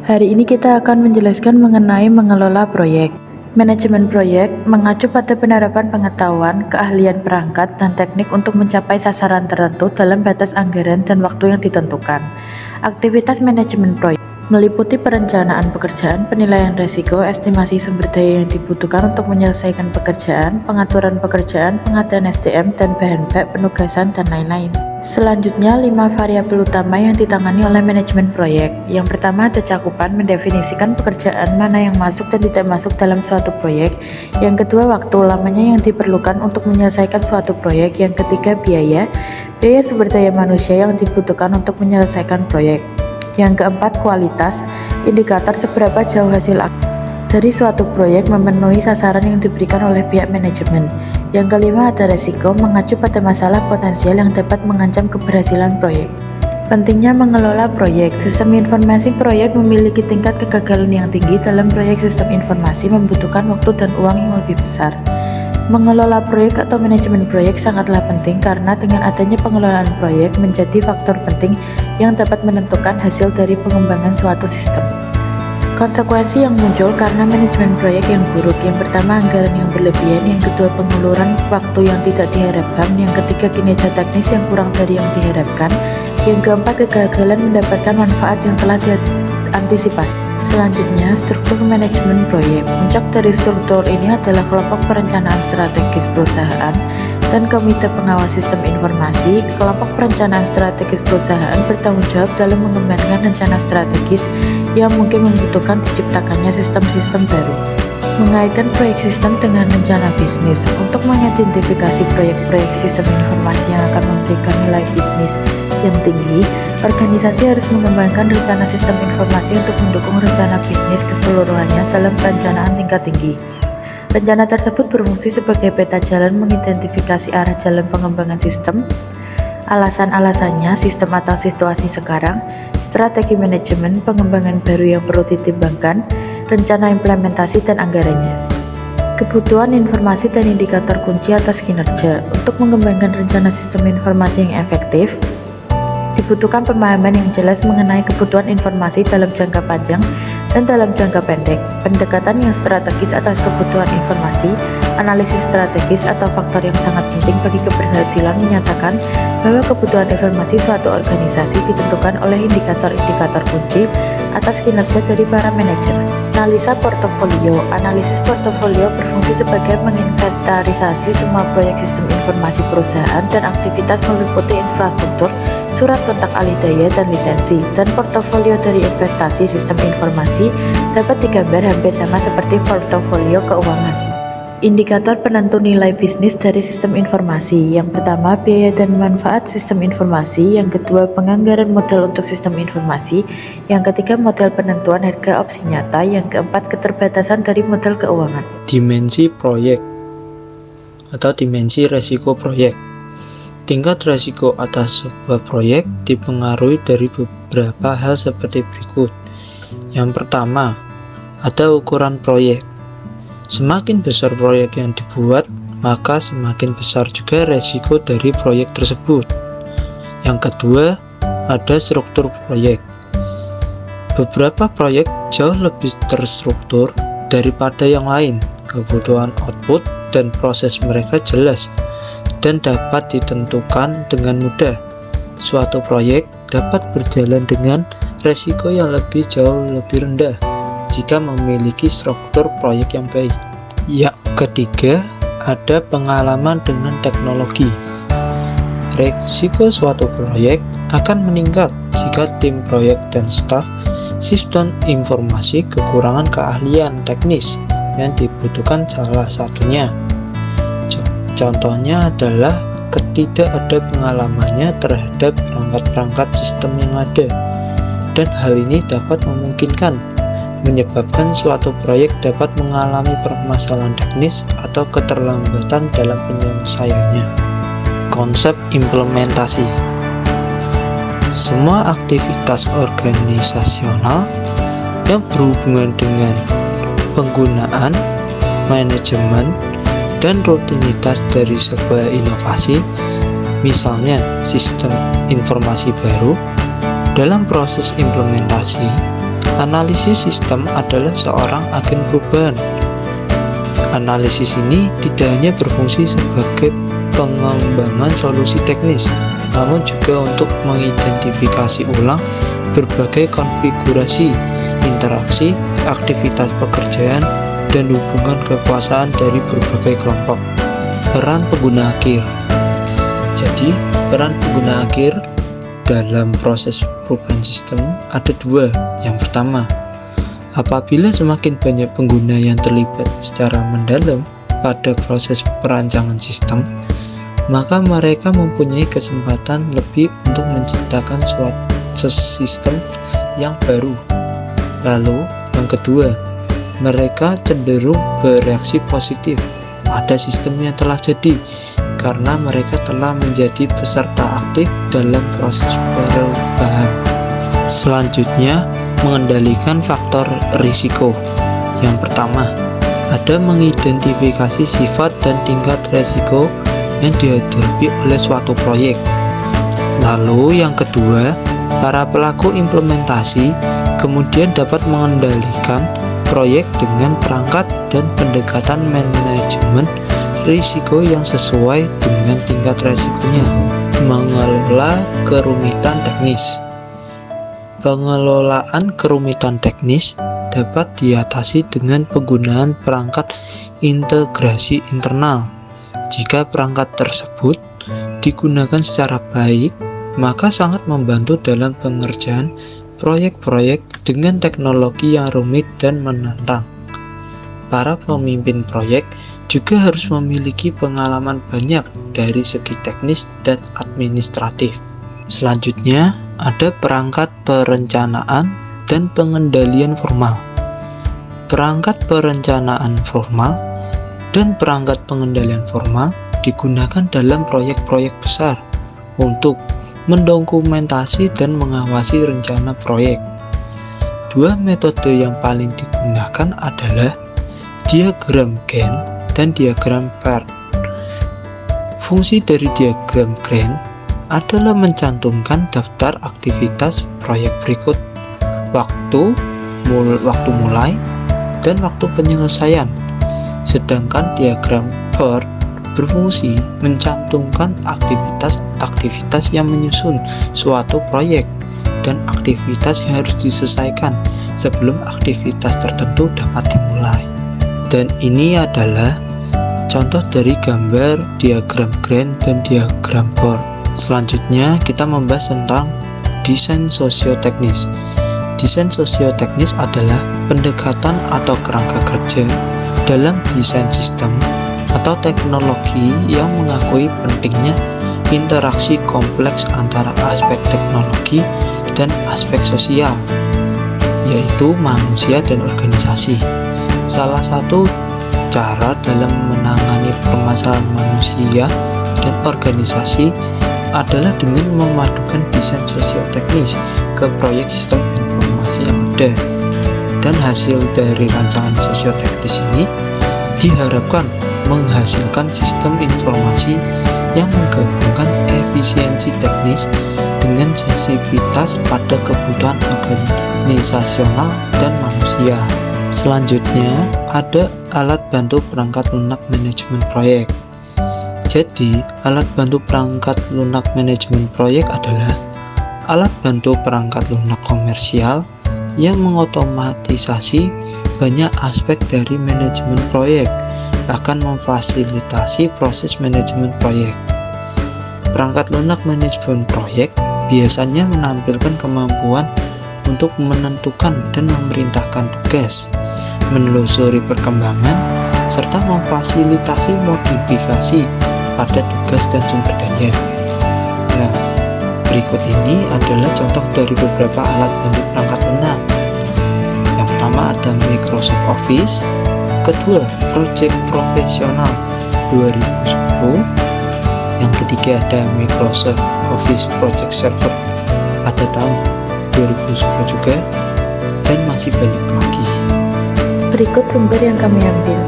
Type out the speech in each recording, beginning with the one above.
Hari ini kita akan menjelaskan mengenai mengelola proyek. Manajemen proyek mengacu pada penerapan pengetahuan, keahlian perangkat, dan teknik untuk mencapai sasaran tertentu dalam batas anggaran dan waktu yang ditentukan. Aktivitas manajemen proyek meliputi perencanaan pekerjaan, penilaian risiko, estimasi sumber daya yang dibutuhkan untuk menyelesaikan pekerjaan, pengaturan pekerjaan, pengadaan SDM dan bahan bak, penugasan, dan lain-lain. Selanjutnya, 5 variabel utama yang ditangani oleh manajemen proyek. Yang pertama ada cakupan, mendefinisikan pekerjaan mana yang masuk dan tidak masuk dalam suatu proyek. Yang kedua, waktu lamanya yang diperlukan untuk menyelesaikan suatu proyek. Yang ketiga, biaya sumber daya manusia yang dibutuhkan untuk menyelesaikan proyek. Yang keempat, kualitas, indikator seberapa jauh hasil dari suatu proyek memenuhi sasaran yang diberikan oleh pihak manajemen. Yang kelima ada resiko, mengacu pada masalah potensial yang dapat mengancam keberhasilan proyek. Pentingnya mengelola proyek. Sistem informasi proyek memiliki tingkat kegagalan yang tinggi. Dalam proyek sistem informasi membutuhkan waktu dan uang yang lebih besar. Mengelola proyek atau manajemen proyek sangatlah penting karena dengan adanya pengelolaan proyek menjadi faktor penting yang dapat menentukan hasil dari pengembangan suatu sistem. Konsekuensi yang muncul karena manajemen proyek yang buruk. Yang pertama, anggaran yang berlebihan. Yang kedua, penguluran waktu yang tidak diharapkan. Yang ketiga, kinerja teknis yang kurang dari yang diharapkan. Yang keempat, kegagalan mendapatkan manfaat yang telah diantisipasi. Selanjutnya, struktur manajemen proyek. Puncak dari struktur ini adalah kelompok perencanaan strategis perusahaan dan komite pengawas sistem informasi. Kelompok perencanaan strategis perusahaan bertanggung jawab dalam mengembangkan rencana strategis yang mungkin membutuhkan diciptakannya sistem-sistem baru. Mengaitkan proyek sistem dengan rencana bisnis. Untuk mengidentifikasi proyek-proyek sistem informasi yang akan memberikan nilai bisnis yang tinggi, organisasi harus mengembangkan rencana sistem informasi untuk mendukung rencana bisnis keseluruhannya dalam perencanaan tingkat tinggi. Rencana tersebut berfungsi sebagai peta jalan mengidentifikasi arah jalan pengembangan sistem, alasan-alasannya, sistem atau situasi sekarang, strategi manajemen, pengembangan baru yang perlu ditimbangkan, rencana implementasi dan anggarannya. Kebutuhan informasi dan indikator kunci atas kinerja. Untuk mengembangkan rencana sistem informasi yang efektif, dibutuhkan pemahaman yang jelas mengenai kebutuhan informasi dalam jangka panjang dan dalam jangka pendek. Pendekatan yang strategis atas kebutuhan informasi, analisis strategis atau faktor yang sangat penting bagi keberhasilan menyatakan bahwa kebutuhan informasi suatu organisasi ditentukan oleh indikator-indikator kunci atas kinerja dari para manajer. Analisa portofolio. Analisis portofolio berfungsi sebagai menginventarisasi semua proyek sistem informasi perusahaan dan aktivitas meliputi infrastruktur, surat kontak ahli daya, dan lisensi. Dan portofolio dari investasi sistem informasi dapat digambar hampir sama seperti portofolio keuangan. Indikator penentu nilai bisnis dari sistem informasi. Yang pertama, biaya dan manfaat sistem informasi. Yang kedua, penganggaran modal untuk sistem informasi. Yang ketiga, modal penentuan harga opsi nyata. Yang keempat, keterbatasan dari modal keuangan. Dimensi proyek atau dimensi resiko proyek. Tingkat resiko atas sebuah proyek dipengaruhi dari beberapa hal seperti berikut. Yang pertama, ada ukuran proyek. Semakin besar proyek yang dibuat, maka semakin besar juga resiko dari proyek tersebut. Yang kedua, ada struktur proyek. Beberapa proyek jauh lebih terstruktur daripada yang lain. Kebutuhan output dan proses mereka jelas dan dapat ditentukan dengan mudah. Suatu proyek dapat berjalan dengan resiko yang jauh lebih rendah jika memiliki struktur proyek yang baik. Yang ketiga, ada pengalaman dengan teknologi. Resiko suatu proyek akan meningkat jika tim proyek dan staf sistem informasi kekurangan keahlian teknis yang dibutuhkan. Salah satunya contohnya adalah tidak ada pengalamannya terhadap perangkat-perangkat sistem yang ada, dan hal ini dapat memungkinkan menyebabkan suatu proyek dapat mengalami permasalahan teknis atau keterlambatan dalam penyelesaiannya. Konsep implementasi. Semua aktivitas organisasional yang berhubungan dengan penggunaan, manajemen, dan rutinitas dari sebuah inovasi, misalnya sistem informasi baru, dalam proses implementasi Analisis sistem adalah seorang agen perubahan. Analisis ini tidak hanya berfungsi sebagai pengembangan solusi teknis, namun juga untuk mengidentifikasi ulang berbagai konfigurasi, interaksi, aktivitas pekerjaan, dan hubungan kekuasaan dari berbagai kelompok. Peran pengguna akhir. Jadi, peran pengguna akhir dalam proses perubahan sistem ada dua. Yang pertama, apabila semakin banyak pengguna yang terlibat secara mendalam pada proses perancangan sistem, maka mereka mempunyai kesempatan lebih untuk menciptakan suatu sistem yang baru. Lalu, yang kedua, mereka cenderung bereaksi positif pada sistem yang telah jadi, karena mereka telah menjadi peserta aktif dalam proses perubahan. Selanjutnya, mengendalikan faktor risiko. Yang pertama, ada mengidentifikasi sifat dan tingkat risiko yang dihadapi oleh suatu proyek. Lalu yang kedua, para pelaku implementasi kemudian dapat mengendalikan proyek dengan perangkat dan pendekatan manajemen risiko yang sesuai dengan tingkat risikonya. Mengelola kerumitan teknis. Pengelolaan kerumitan teknis dapat diatasi dengan penggunaan perangkat integrasi internal. Jika perangkat tersebut digunakan secara baik, maka sangat membantu dalam pengerjaan proyek-proyek dengan teknologi yang rumit dan menantang. Para pemimpin proyek juga harus memiliki pengalaman banyak dari segi teknis dan administratif. Selanjutnya, ada perangkat perencanaan dan pengendalian formal. Perangkat perencanaan formal dan perangkat pengendalian formal digunakan dalam proyek-proyek besar untuk mendokumentasi dan mengawasi rencana proyek. Dua metode yang paling digunakan adalah diagram Gantt dan diagram PERT. Fungsi dari diagram Gantt adalah mencantumkan daftar aktivitas proyek berikut, waktu mulai, dan waktu penyelesaian. Sedangkan diagram PERT berfungsi mencantumkan aktivitas-aktivitas yang menyusun suatu proyek dan aktivitas yang harus diselesaikan sebelum aktivitas tertentu dapat dimulai. Dan ini adalah contoh dari gambar diagram Gantt dan diagram PERT. Selanjutnya kita membahas tentang desain sosioteknis. Desain sosioteknis adalah pendekatan atau kerangka kerja dalam desain sistem atau teknologi yang mengakui pentingnya interaksi kompleks antara aspek teknologi dan aspek sosial, yaitu manusia dan organisasi. Salah satu cara dalam menangani permasalahan manusia dan organisasi adalah dengan memadukan desain sosioteknis ke proyek sistem informasi yang ada. Dan hasil dari rancangan sosioteknis ini diharapkan menghasilkan sistem informasi yang menggabungkan efisiensi teknis dengan sensitivitas pada kebutuhan organisasional dan manusia. Selanjutnya, ada alat bantu perangkat lunak manajemen proyek. Jadi, alat bantu perangkat lunak manajemen proyek adalah alat bantu perangkat lunak komersial yang mengotomatisasi banyak aspek dari manajemen proyek, akan memfasilitasi proses manajemen proyek. Perangkat lunak manajemen proyek biasanya menampilkan kemampuan untuk menentukan dan memerintahkan tugas, menelusuri perkembangan, serta memfasilitasi modifikasi pada tugas dan sumber daya. Nah, berikut ini adalah contoh dari beberapa alat bantu perangkat lunak. Yang pertama ada Microsoft Office, kedua Project Professional 2010, yang ketiga ada Microsoft Office Project Server pada tahun 2010 juga, dan masih banyak lagi. Berikut sumber yang kami ambil.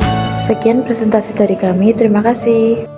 Sekian presentasi dari kami, terima kasih.